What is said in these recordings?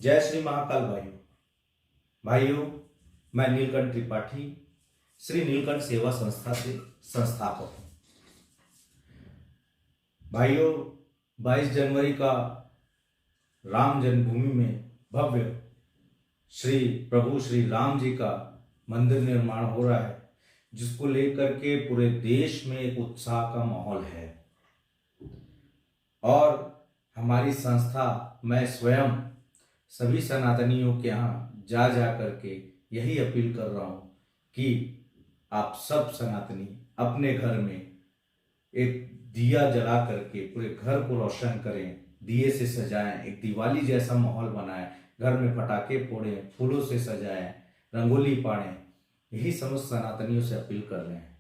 जय श्री महाकाल भाइयों, मैं नीलकंठ त्रिपाठी श्री नीलकंठ सेवा संस्था से संस्थापक हूँ। भाइयों, 22 जनवरी का राम जन्मभूमि में भव्य श्री प्रभु श्री राम जी का मंदिर निर्माण हो रहा है, जिसको लेकर के पूरे देश में एक उत्साह का माहौल है। और हमारी संस्था, मैं स्वयं सभी सनातनियों के यहाँ जा करके यही अपील कर रहा हूँ कि आप सब सनातनी अपने घर में एक दिया जला करके पूरे घर को रोशन करें, दिए से सजाएं, एक दिवाली जैसा माहौल बनाएं, घर में पटाखे फोड़ें, फूलों से सजाएं, रंगोली पाड़ें। यही समस्त सनातनियों से अपील कर रहे हैं।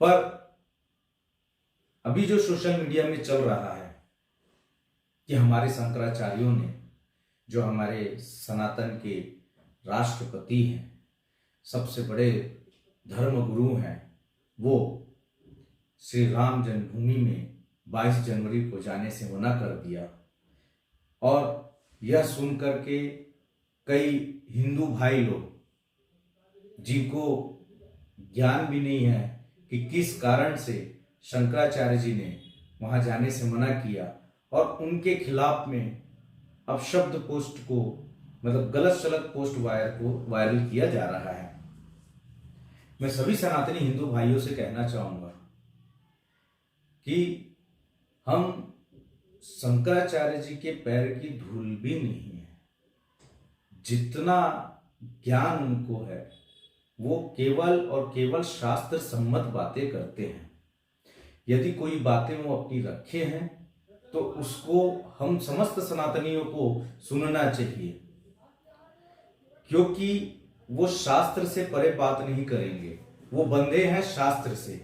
पर अभी जो सोशल मीडिया में चल रहा है कि हमारे शंकराचार्यों ने, जो हमारे सनातन के राष्ट्रपति हैं, सबसे बड़े धर्म गुरु हैं, वो श्री राम जन्मभूमि में 22 जनवरी को जाने से मना कर दिया। और यह सुन करके कई हिंदू भाई लोग, जिनको ज्ञान भी नहीं है कि किस कारण से शंकराचार्य जी ने वहां जाने से मना किया, और उनके खिलाफ में अपशब्द पोस्ट को, मतलब गलत सलत पोस्ट वायरल किया जा रहा है। मैं सभी सनातनी हिंदू भाइयों से कहना चाहूंगा कि हम शंकराचार्य जी के पैर की धूल भी नहीं है। जितना ज्ञान उनको है वो केवल और केवल शास्त्र सम्मत बातें करते हैं। यदि कोई बातें वो अपनी रखे हैं तो उसको हम समस्त सनातनियों को सुनना चाहिए, क्योंकि वो शास्त्र से परे बात नहीं करेंगे। वो बंधे हैं शास्त्र से,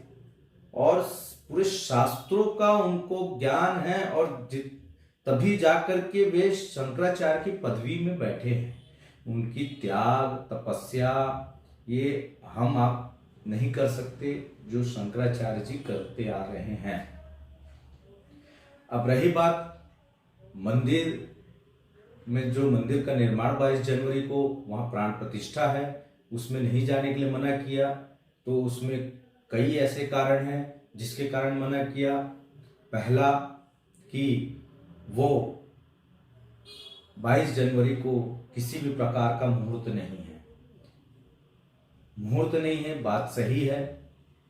और पूरे शास्त्रों का उनको ज्ञान है, और तभी जाकर के वे शंकराचार्य की पदवी में बैठे हैं। उनकी त्याग तपस्या ये हम आप नहीं कर सकते, जो शंकराचार्य जी करते आ रहे हैं। अब रही बात मंदिर में, जो मंदिर का निर्माण 22 जनवरी को वहां प्राण प्रतिष्ठा है, उसमें नहीं जाने के लिए मना किया, तो उसमें कई ऐसे कारण हैं जिसके कारण मना किया। पहला कि वो 22 जनवरी को किसी भी प्रकार का मुहूर्त नहीं है। मुहूर्त नहीं है, बात सही है।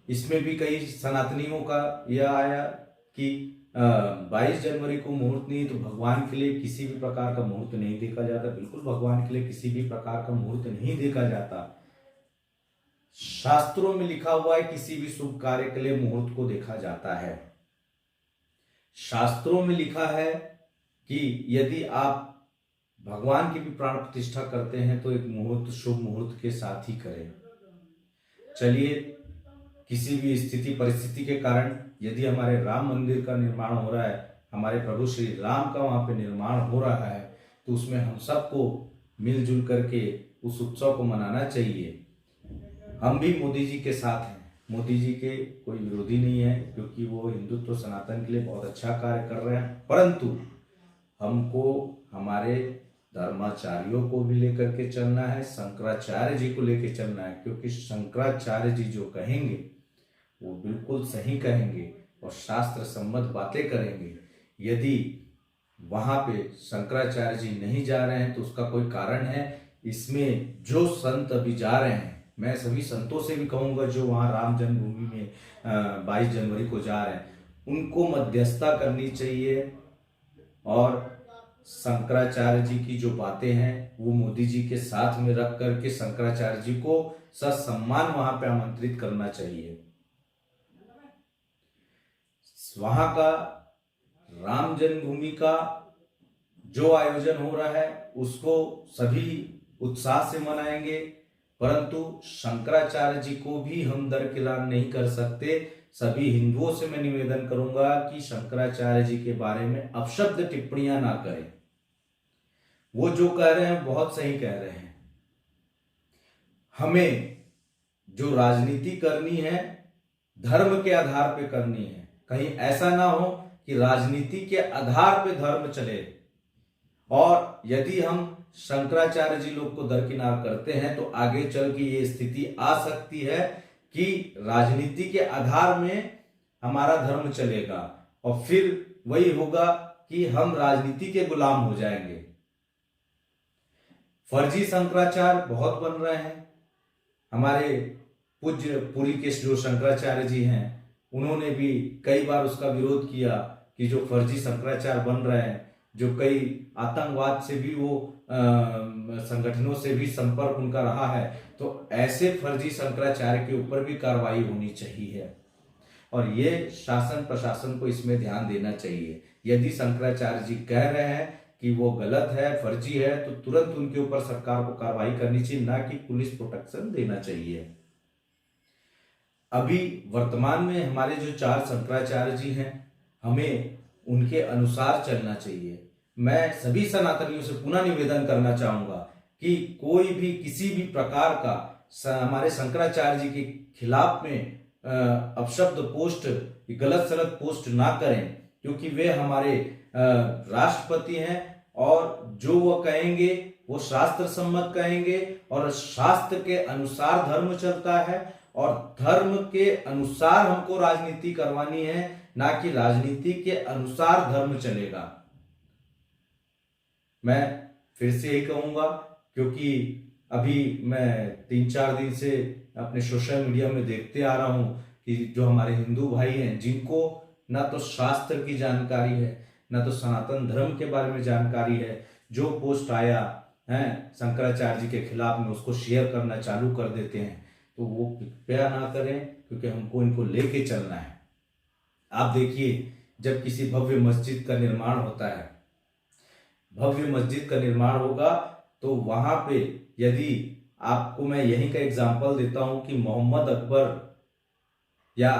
इसमें भी कई सनातनियों का यह आया कि 22 जनवरी को मुहूर्त नहीं, तो भगवान के लिए किसी भी प्रकार का मुहूर्त नहीं देखा जाता। बिल्कुल भगवान के लिए किसी भी प्रकार का मुहूर्त नहीं देखा जाता। शास्त्रों में लिखा हुआ है किसी भी शुभ कार्य के लिए मुहूर्त को देखा जाता है। शास्त्रों में लिखा है कि यदि आप भगवान की भी प्राण प्रतिष्ठा करते हैं तो एक मुहूर्त, शुभ मुहूर्त के साथ ही करें। चलिए, किसी भी स्थिति परिस्थिति के कारण यदि हमारे राम मंदिर का निर्माण हो रहा है, हमारे प्रभु श्री राम का वहां पे निर्माण हो रहा है, तो उसमें हम सबको मिलजुल करके उस उत्सव को मनाना चाहिए। हम भी मोदी जी के साथ हैं। मोदी जी के कोई विरोधी नहीं है, क्योंकि वो हिंदुत्व सनातन के लिए बहुत अच्छा कार्य कर रहे हैं। परंतु हमको हमारे धर्माचार्यों को भी लेकर के चलना है, शंकराचार्य जी को लेकर चलना है, क्योंकि शंकराचार्य जी जो कहेंगे वो बिल्कुल सही कहेंगे और शास्त्र सम्मत बातें करेंगे। यदि वहां पे शंकराचार्य जी नहीं जा रहे हैं तो उसका कोई कारण है। इसमें जो संत अभी जा रहे हैं, मैं सभी संतों से भी कहूंगा जो वहां राम जन्मभूमि में 22 जनवरी को जा रहे हैं, उनको मध्यस्थता करनी चाहिए, और शंकराचार्य जी की जो बातें हैं वो मोदी जी के साथ में रख करके शंकराचार्य जी को ससम्मान वहां पे आमंत्रित करना चाहिए। वहां का राम जन्मभूमि का जो आयोजन हो रहा है उसको सभी उत्साह से मनाएंगे, परंतु शंकराचार्य जी को भी हम दरकिनार नहीं कर सकते। सभी हिंदुओं से मैं निवेदन करूंगा कि शंकराचार्य जी के बारे में अपशब्द टिप्पणियां ना करें। वो जो कह रहे हैं बहुत सही कह रहे हैं। हमें जो राजनीति करनी है धर्म के आधार पे करनी है। कहीं ऐसा ना हो कि राजनीति के आधार पे धर्म चले, और यदि हम शंकराचार्य जी लोग को दरकिनार करते हैं तो आगे चल के ये स्थिति आ सकती है कि राजनीति के आधार में हमारा धर्म चलेगा और फिर वही होगा कि हम राजनीति के गुलाम हो जाएंगे। फर्जी शंकराचार्य बहुत बन रहे हैं। हमारे पूज्य पुरी के जो शंकराचार्य जी हैं उन्होंने भी कई बार उसका विरोध किया कि जो फर्जी शंकराचार्य बन रहे हैं, जो कई आतंकवाद से भी वो संगठनों से भी संपर्क उनका रहा है, तो ऐसे फर्जी शंकराचार्य के ऊपर भी कार्रवाई होनी चाहिए और ये शासन प्रशासन को इसमें ध्यान देना चाहिए। यदि शंकराचार्य जी कह रहे हैं कि वो गलत है, फर्जी है, तो तुरंत उनके ऊपर सरकार को कार्रवाई करनी चाहिए, ना कि पुलिस प्रोटेक्शन देना चाहिए। अभी वर्तमान में हमारे जो 4 शंकराचार्य जी हैं, हमें उनके अनुसार चलना चाहिए। मैं सभी सनातनियों से पुनः निवेदन करना चाहूंगा कि कोई भी किसी भी प्रकार का हमारे शंकराचार्य जी के खिलाफ में अपशब्द पोस्ट, गलत सलत पोस्ट ना करें, क्योंकि वे हमारे राष्ट्रपति हैं और जो वो कहेंगे वो शास्त्र सम्मत कहेंगे और शास्त्र के अनुसार धर्म चलता है और धर्म के अनुसार हमको राजनीति करवानी है, ना कि राजनीति के अनुसार धर्म चलेगा। मैं फिर से यही कहूंगा, क्योंकि अभी मैं 3-4 दिन से अपने सोशल मीडिया में देखते आ रहा हूं कि जो हमारे हिंदू भाई हैं, जिनको ना तो शास्त्र की जानकारी है, ना तो सनातन धर्म के बारे में जानकारी है, जो पोस्ट आया है शंकराचार्य जी के खिलाफ में उसको शेयर करना चालू कर देते हैं, तो वो कृपया ना करें, क्योंकि हमको इनको लेके चलना है। आप देखिए, जब किसी भव्य मस्जिद का निर्माण होता है, भव्य मस्जिद का निर्माण होगा, तो वहां पे यदि आपको मैं यहीं का एग्जांपल देता हूं कि मोहम्मद अकबर या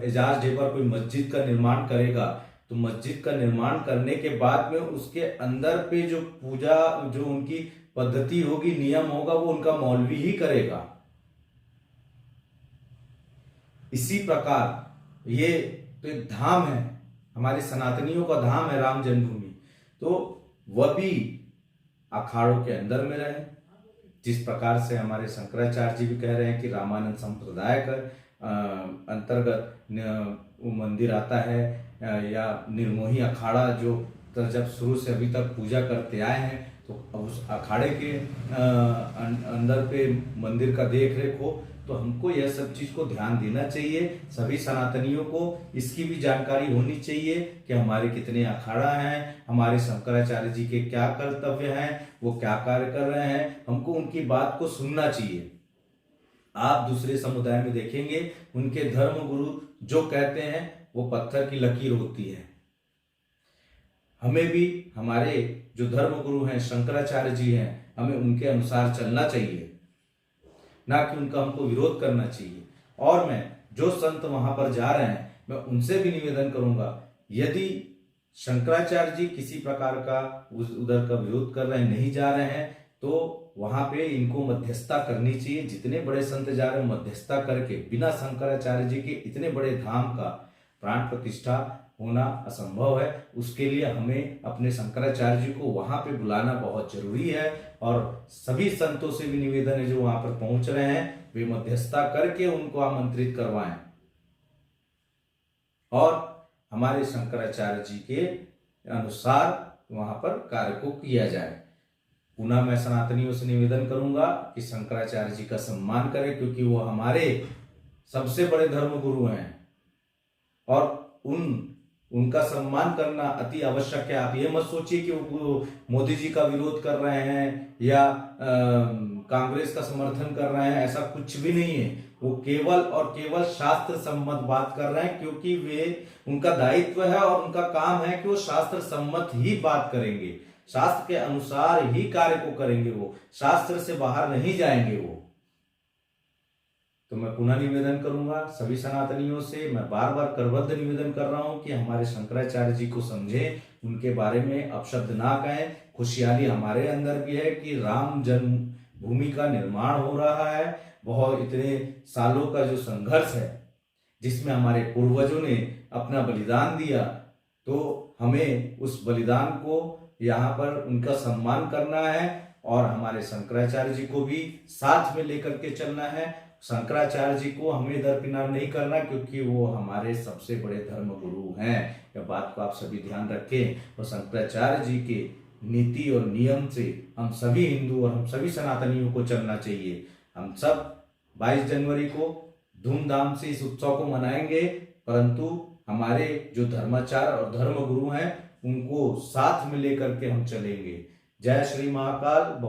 एजाज ढेबर कोई मस्जिद का निर्माण करेगा, तो मस्जिद का निर्माण करने के बाद में उसके अंदर पे जो पूजा, जो उनकी पद्धति होगी, नियम होगा, वो उनका मौलवी ही करेगा। इसी प्रकार ये तो एक धाम है, हमारे सनातनियों का धाम है राम जन्मभूमि, तो वह भी अखाड़ों के अंदर में रहे। जिस प्रकार से हमारे शंकराचार्य जी भी कह रहे हैं कि रामानंद संप्रदाय का अंतर्गत वो मंदिर आता है, या निर्मोही अखाड़ा जो जब शुरू से अभी तक पूजा करते आए हैं, तो उस अखाड़े के अंदर पे मंदिर का देख रेख हो, तो हमको यह सब चीज को ध्यान देना चाहिए। सभी सनातनियों को इसकी भी जानकारी होनी चाहिए कि हमारे कितने अखाड़ा हैं, हमारे शंकराचार्य जी के क्या कर्तव्य हैं, वो क्या कार्य कर रहे हैं, हमको उनकी बात को सुनना चाहिए। आप दूसरे समुदाय में देखेंगे, उनके धर्म गुरु जो कहते हैं वो पत्थर की लकीर होती है। हमें भी हमारे जो धर्म गुरु हैं शंकराचार्य जी हैं, हमें उनके अनुसार चलना चाहिए, ना कि उनका हमको विरोध करना चाहिए। और मैं जो संत वहां पर जा रहे हैं, मैं उनसे भी निवेदन करूंगा, यदि शंकराचार्य जी किसी प्रकार का उधर का विरोध कर रहे हैं, नहीं जा रहे हैं, तो वहां पे इनको मध्यस्थता करनी चाहिए। जितने बड़े संत जा रहे हैं, मध्यस्थता करके बिना शंकराचार्य जी के इतने बड़े धाम का प्राण प्रतिष्ठा होना असंभव है। उसके लिए हमें अपने शंकराचार्य जी को वहां पे बुलाना बहुत जरूरी है और सभी संतों से भी निवेदन है जो वहां पर पहुंच रहे हैं, वे मध्यस्थता करके उनको आमंत्रित करवाएं और हमारे शंकराचार्य जी के अनुसार वहां पर कार्य को किया जाए। पुनः मैं सनातनियों से निवेदन करूंगा कि शंकराचार्य जी का सम्मान करें, क्योंकि वो हमारे सबसे बड़े धर्म गुरु हैं और उनका सम्मान करना अति आवश्यक है। आप ये मत सोचिए कि वो मोदी जी का विरोध कर रहे हैं या कांग्रेस का समर्थन कर रहे हैं, ऐसा कुछ भी नहीं है। वो केवल और केवल शास्त्र सम्मत बात कर रहे हैं, क्योंकि वे उनका दायित्व है और उनका काम है कि वो शास्त्र सम्मत ही बात करेंगे, शास्त्र के अनुसार ही कार्य को करेंगे, वो शास्त्र से बाहर नहीं जाएंगे वो। तो मैं पुनः निवेदन करूंगा सभी सनातनियों से, मैं बार बार करबद्ध निवेदन कर रहा हूं कि हमारे शंकराचार्य जी को समझें, उनके बारे में अपशब्द ना कहें। खुशहाली हमारे अंदर भी है कि राम जन्मभूमि का निर्माण हो रहा है। बहुत इतने सालों का जो संघर्ष है, जिसमें हमारे पूर्वजों ने अपना बलिदान दिया, तो हमें उस बलिदान को यहाँ पर उनका सम्मान करना है और हमारे शंकराचार्य जी को भी साथ में लेकर के चलना है। शंकराचार्य जी को हमें दरकिनार नहीं करना, क्योंकि वो हमारे सबसे बड़े धर्म गुरु हैं। यह बात को आप सभी ध्यान रखें। और शंकराचार्य जी के नीति और नियम से हम सभी हिंदू और हम सभी सनातनियों को चलना चाहिए। हम सब 22 जनवरी को धूमधाम से इस उत्सव को मनाएंगे, परंतु हमारे जो धर्माचार्य और धर्म गुरु हैं उनको साथ में लेकर के हम चलेंगे। जय श्री महाकाल।